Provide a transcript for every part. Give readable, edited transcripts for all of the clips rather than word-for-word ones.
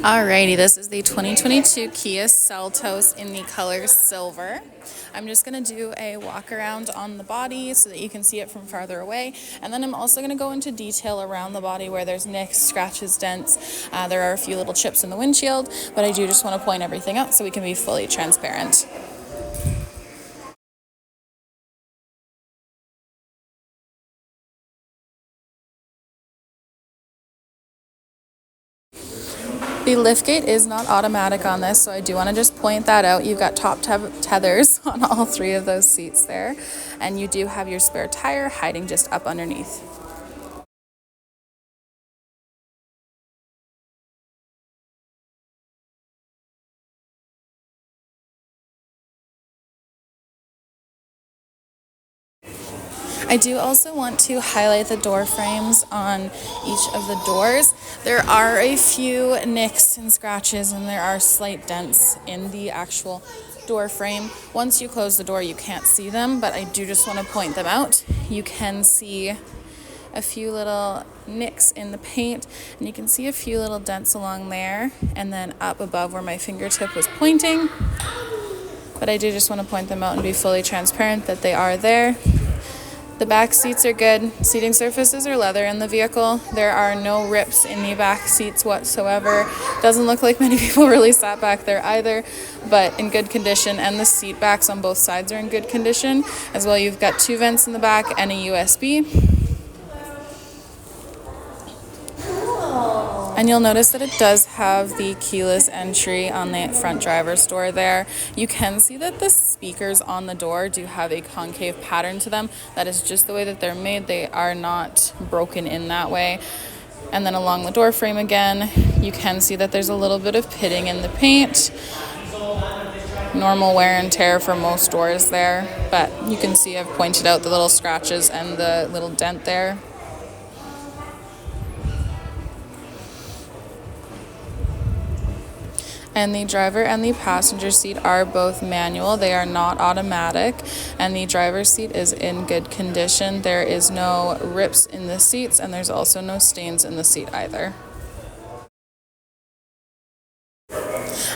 Alrighty, this is the 2022 Kia Seltos in the color silver. I'm just going to do a walk around on the body so that you can see it from farther away. And then I'm also going to go into detail around the body where there's nicks, scratches, dents. There are a few little chips in the windshield, but I do just want to point everything out so we can be fully transparent. The liftgate is not automatic on this, so I do want to just point that out. You've got top tethers on all three of those seats there, and you do have your spare tire hiding just up underneath. I do also want to highlight the door frames on each of the doors. There are a few nicks and scratches, and there are slight dents in the actual door frame. Once you close the door, you can't see them, but I do just want to point them out. You can see a few little nicks in the paint, and you can see a few little dents along there, and then up above where my fingertip was pointing. But I do just want to point them out and be fully transparent that they are there. The back seats are good. Seating surfaces are leather in the vehicle. There are no rips in the back seats whatsoever. Doesn't look like many people really sat back there either, but in good condition. And the seat backs on both sides are in good condition as well. You've got two vents in the back and a USB. And you'll notice that it does have the keyless entry on the front driver's door there. You can see that the speakers on the door do have a concave pattern to them. That is just the way that they're made. They are not broken in that way. And then along the door frame again, you can see that there's a little bit of pitting in the paint. Normal wear and tear for most doors there, but you can see I've pointed out the little scratches and the little dent there. And the driver and the passenger seat are both manual. They are not automatic. And the driver's seat is in good condition. There is no rips in the seats, and there's also no stains in the seat either.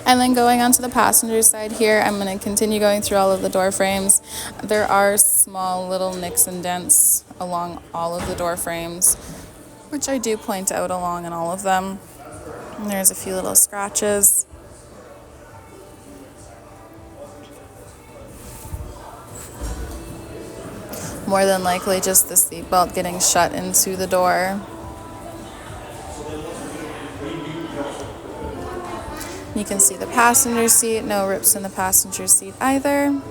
And then going on to the passenger side here, I'm going to continue going through all of the door frames. There are small little nicks and dents along all of the door frames, which I do point out along in all of them. And there's a few little scratches. More than likely just the seatbelt getting shut into the door. You can see the passenger seat, no rips in the passenger seat either.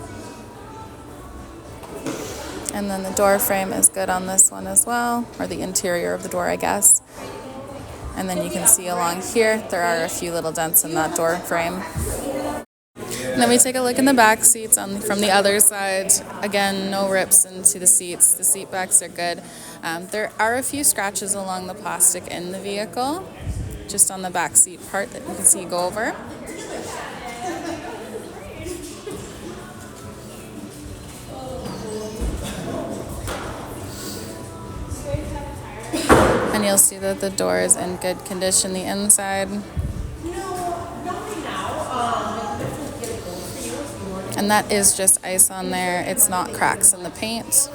And then the door frame is good on this one as well, or the interior of the door, I guess. And then you can see along here, there are a few little dents in that door frame. And then we take a look in the back seats from the other side. Again, no rips into the seats. The seat backs are good. There are a few scratches along the plastic in the vehicle, just on the back seat part that you can see go over. And you'll see that the door is in good condition, the inside. And that is just ice on there. It's not cracks in the paint.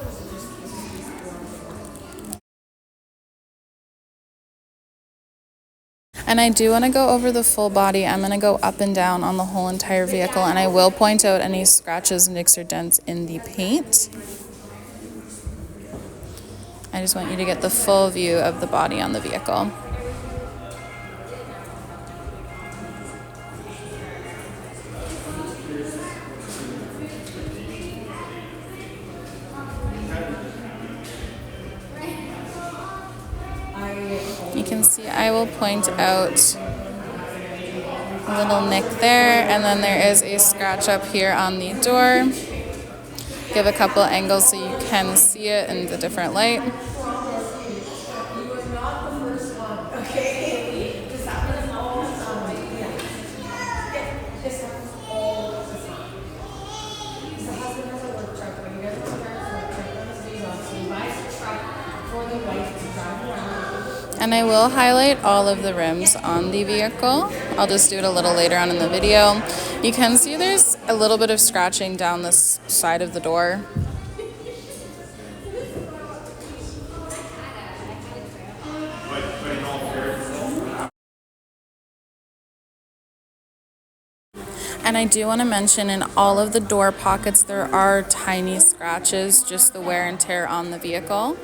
And I do want to go over the full body. I'm going to go up and down on the whole entire vehicle, and I will point out any scratches, nicks, or dents in the paint. I just want you to get the full view of the body on the vehicle. You can see I will point out a little nick there, and then there is a scratch up here on the door. Give a couple angles so you can see it in the different light. And And I will highlight all of the rims on the vehicle. I'll just do it a little later on in the video. You can see there's a little bit of scratching down this side of the door. And I do want to mention in all of the door pockets there are tiny scratches, just the wear and tear on the vehicle.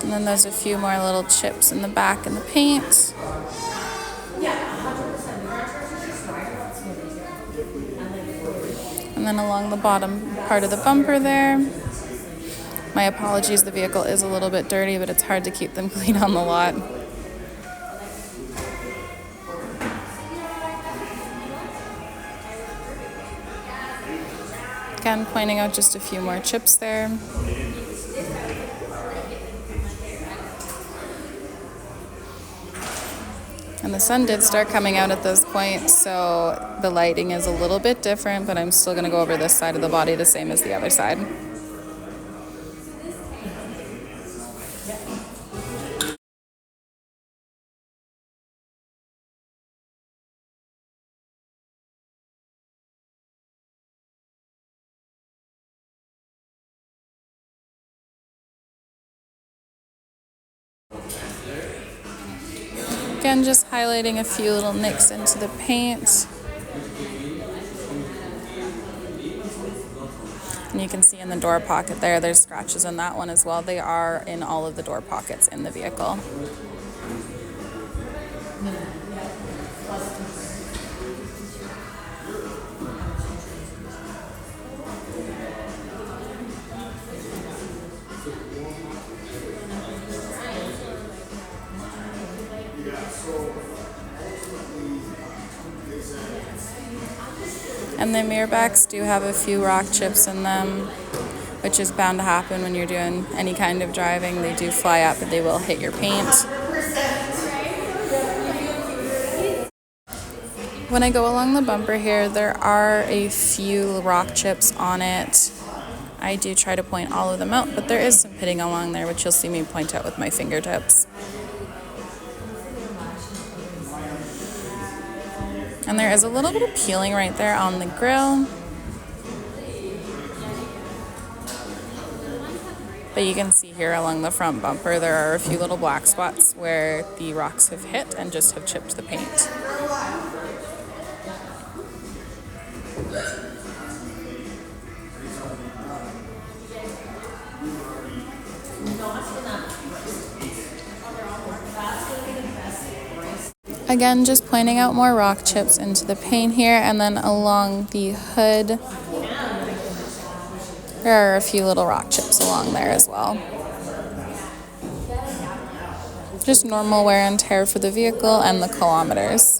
And then there's a few more little chips in the back in the paint. And then along the bottom part of the bumper there. My apologies, the vehicle is a little bit dirty, but it's hard to keep them clean on the lot. Again, pointing out just a few more chips there. And the sun did start coming out at this point, so the lighting is a little bit different, but I'm still going to go over this side of the body the same as the other side. Again, just highlighting a few little nicks into the paint. And you can see in the door pocket there's scratches in that one as well. They are in all of the door pockets in the vehicle. And the mirror backs do have a few rock chips in them, which is bound to happen when you're doing any kind of driving. They do fly up, but they will hit your paint. When I go along the bumper here, there are a few rock chips on it. I do try to point all of them out, but there is some pitting along there, which you'll see me point out with my fingertips. And there is a little bit of peeling right there on the grill. But you can see here along the front bumper, there are a few little black spots where the rocks have hit and just have chipped the paint. Again, just pointing out more rock chips into the paint here, and then along the hood, there are a few little rock chips along there as well. Just normal wear and tear for the vehicle and the kilometers.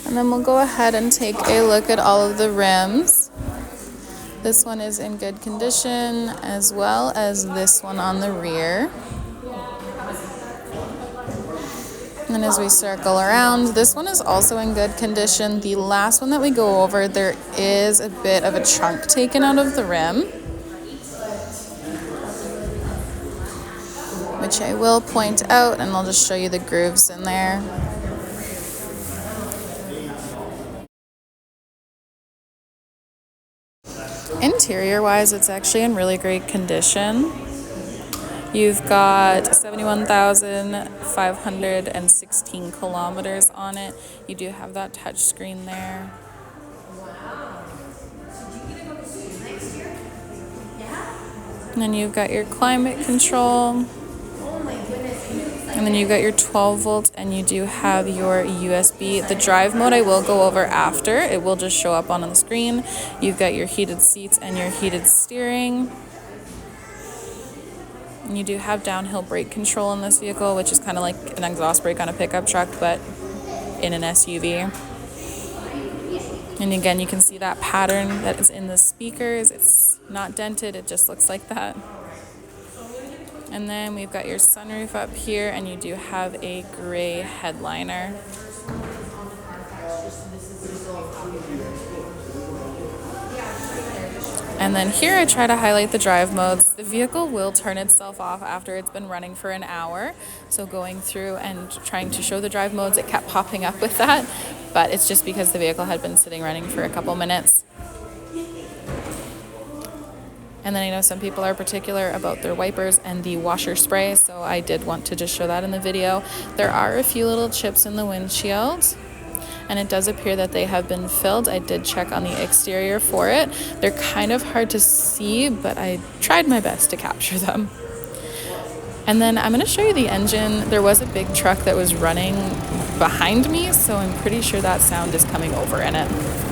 And then we'll go ahead and take a look at all of the rims. This one is in good condition, as well as this one on the rear. And as we circle around, this one is also in good condition. The last one that we go over, there is a bit of a chunk taken out of the rim, which I will point out, and I'll just show you the grooves in there. Interior wise, it's actually in really great condition. You've got 71,516 kilometers on it. You do have that touch screen there. And then you've got your climate control. And then you've got your 12 volt, and you do have your USB. The drive mode I will go over after. It will just show up on the screen. You've got your heated seats and your heated steering. And you do have downhill brake control in this vehicle, which is kind of like an exhaust brake on a pickup truck, but in an SUV. And again, you can see that pattern that is in the speakers. It's not dented, it just looks like that. And then we've got your sunroof up here, and you do have a gray headliner. And then here I try to highlight the drive modes. The vehicle will turn itself off after it's been running for an hour. So going through and trying to show the drive modes, it kept popping up with that. But it's just because the vehicle had been sitting running for a couple minutes. And then I know some people are particular about their wipers and the washer spray, so I did want to just show that in the video. There are a few little chips in the windshield, and it does appear that they have been filled. I did check on the exterior for it. They're kind of hard to see, but I tried my best to capture them. And then I'm going to show you the engine. There was a big truck that was running behind me, so I'm pretty sure that sound is coming over in it.